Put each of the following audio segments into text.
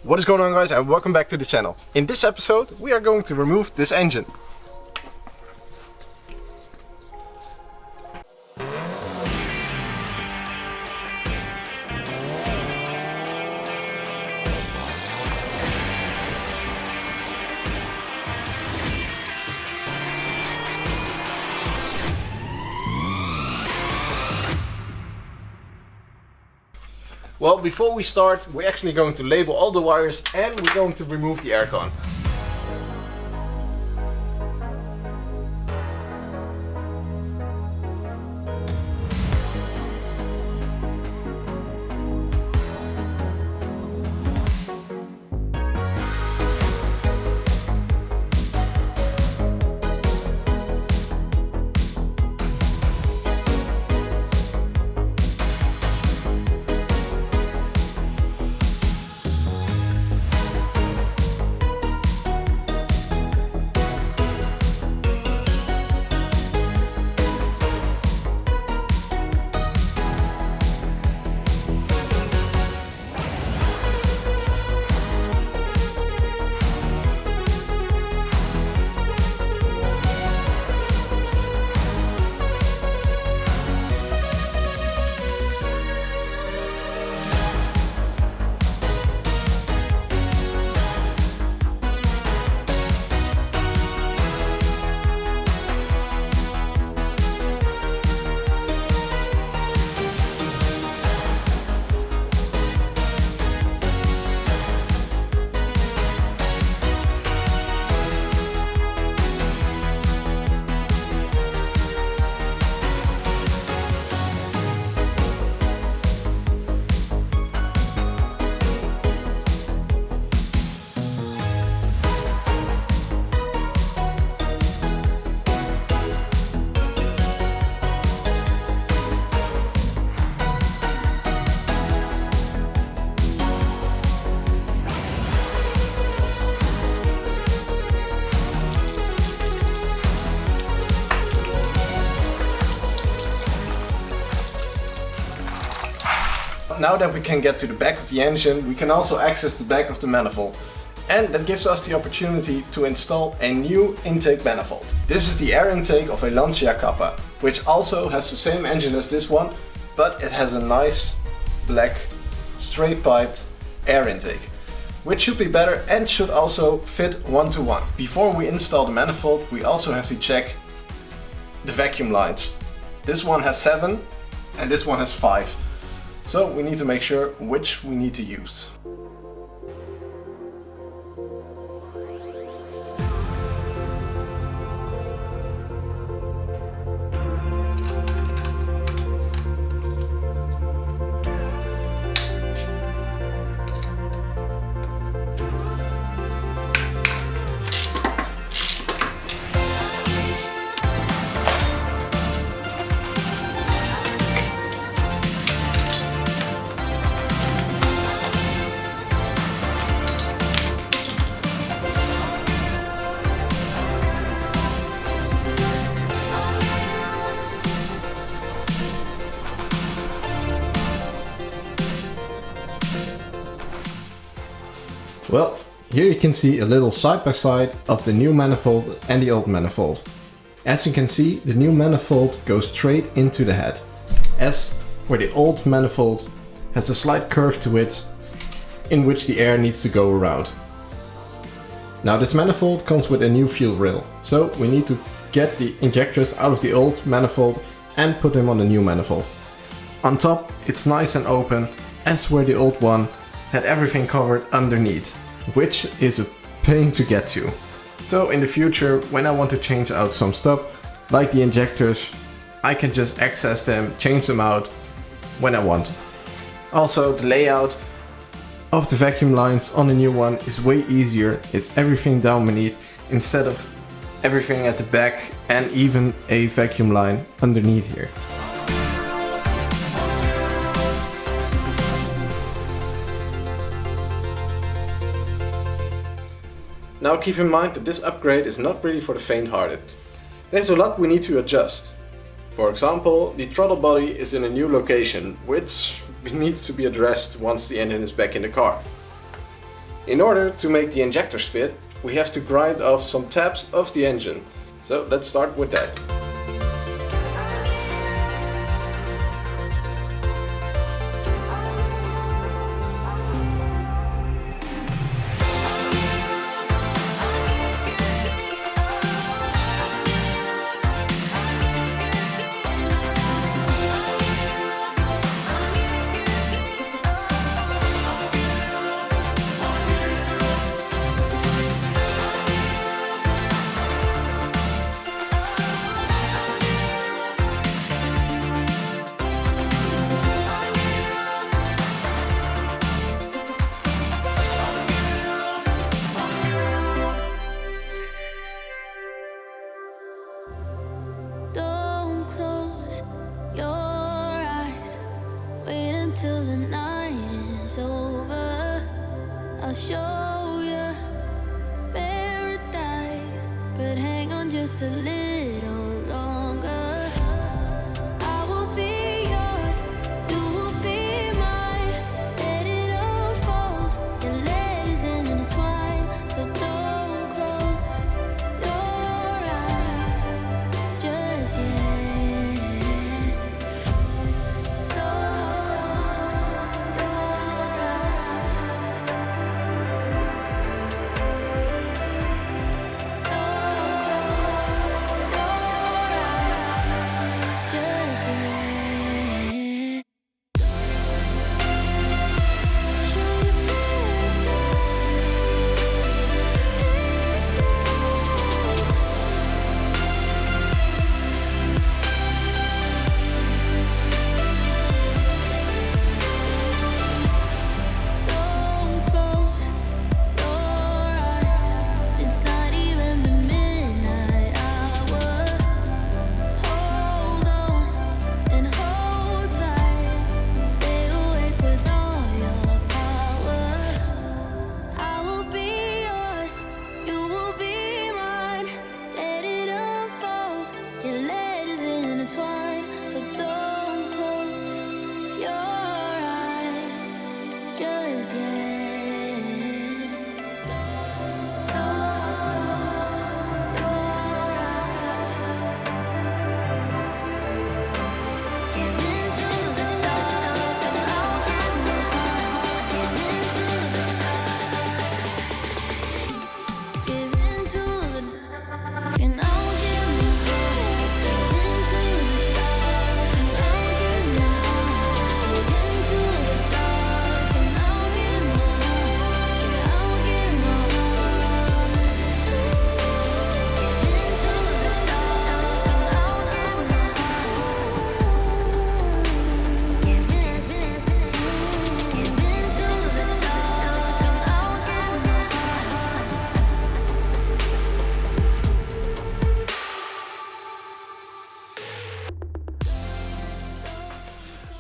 What is going on, guys, and welcome back to the channel. In this episode we are going to remove this engine. Well, before we start, we're actually going to label all the wires and we're going to remove the aircon. Now that we can get to the back of the engine, we can also access the back of the manifold. And that gives us the opportunity to install a new intake manifold. This is the air intake of a Lancia Kappa, which also has the same engine as this one, but it has a nice black straight piped air intake, which should be better and should also fit one-to-one. Before we install the manifold, we also have to check the vacuum lines. This one has 7 and this one has 5. So we need to make sure which we need to use. Well, here you can see a little side by side of the new manifold and the old manifold. As you can see, the new manifold goes straight into the head, as where the old manifold has a slight curve to it in which the air needs to go around. Now this manifold comes with a new fuel rail, so we need to get the injectors out of the old manifold and put them on the new manifold. On top it's nice and open, as where the old one had everything covered underneath, which is a pain to get to. So in the future, when I want to change out some stuff, like the injectors, I can just access them, change them out when I want. Also, the layout of the vacuum lines on the new one is way easier. It's everything down beneath instead of everything at the back and even a vacuum line underneath here. Now keep in mind that this upgrade is not really for the faint-hearted. There's a lot we need to adjust. For example, the throttle body is in a new location, which needs to be addressed once the engine is back in the car. In order to make the injectors fit, we have to grind off some tabs of the engine. So let's start with that. Till the night is over, I'll show you paradise, but hang on just a little longer. I will be yours, you will be mine. Let it unfold, your legs intertwine. So don't close your eyes just yet.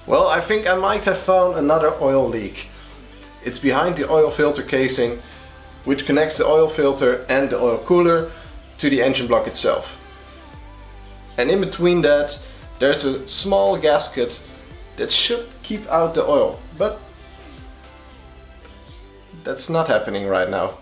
Well, I think I might have found another oil leak. It's behind the oil filter casing, which connects the oil filter and the oil cooler to the engine block itself. And in between that, there's a small gasket that should keep out the oil, but that's not happening right now.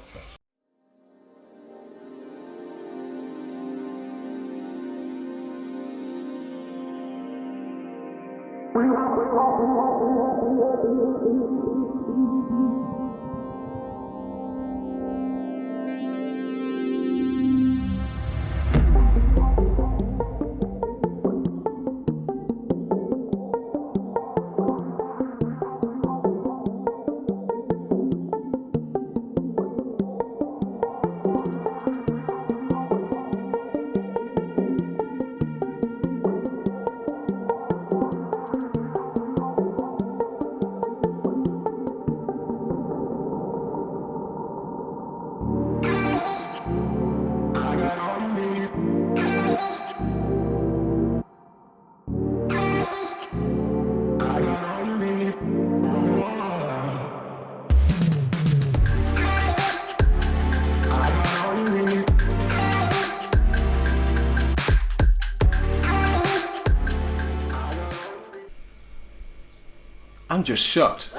I'm just shocked.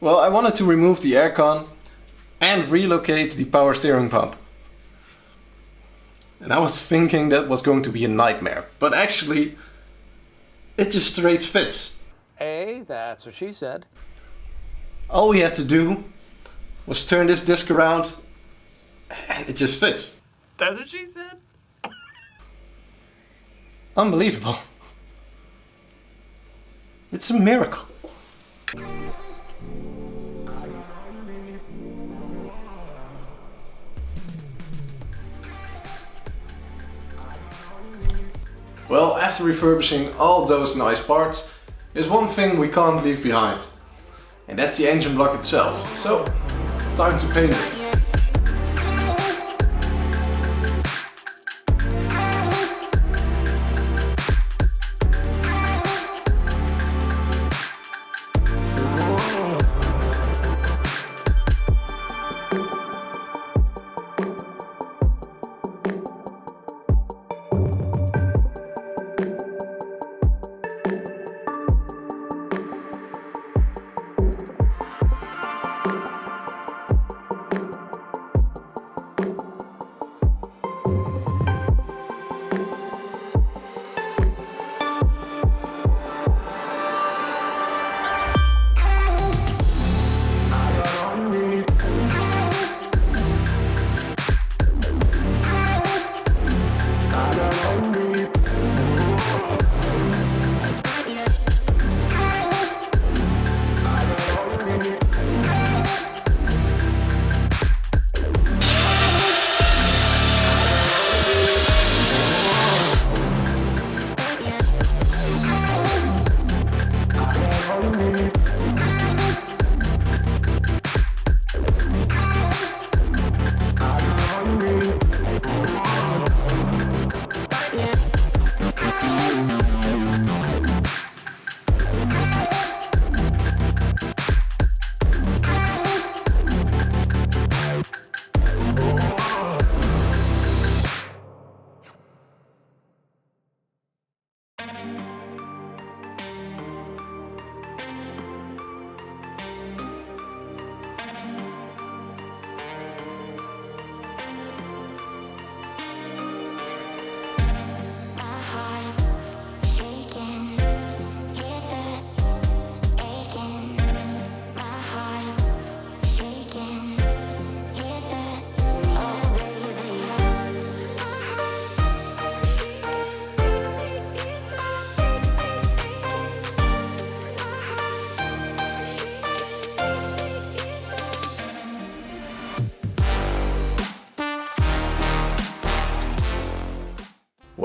Well, I wanted to remove the aircon and relocate the power steering pump. And I was thinking that was going to be a nightmare, but actually it just straight fits. Hey, that's what she said. All we had to do was turn this disc around and it just fits. That's what she said? Unbelievable. It's a miracle. Well, after refurbishing all those nice parts, there's one thing we can't leave behind. And that's the engine block itself. So, time to paint it.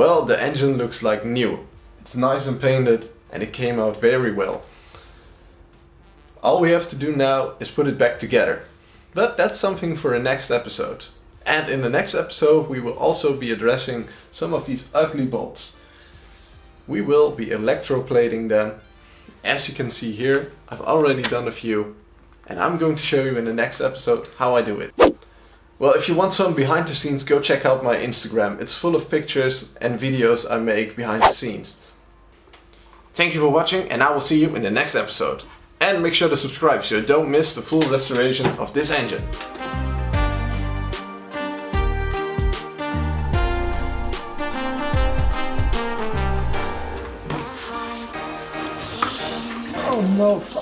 Well, the engine looks like new. It's nice and painted and it came out very well. All we have to do now is put it back together. But that's something for the next episode. And in the next episode we will also be addressing some of these ugly bolts. We will be electroplating them. As you can see here, I've already done a few. And I'm going to show you in the next episode how I do it. Well, if you want some behind the scenes, go check out my Instagram. It's full of pictures and videos I make behind the scenes. Thank you for watching and I will see you in the next episode. And make sure to subscribe so you don't miss the full restoration of this engine. Oh no.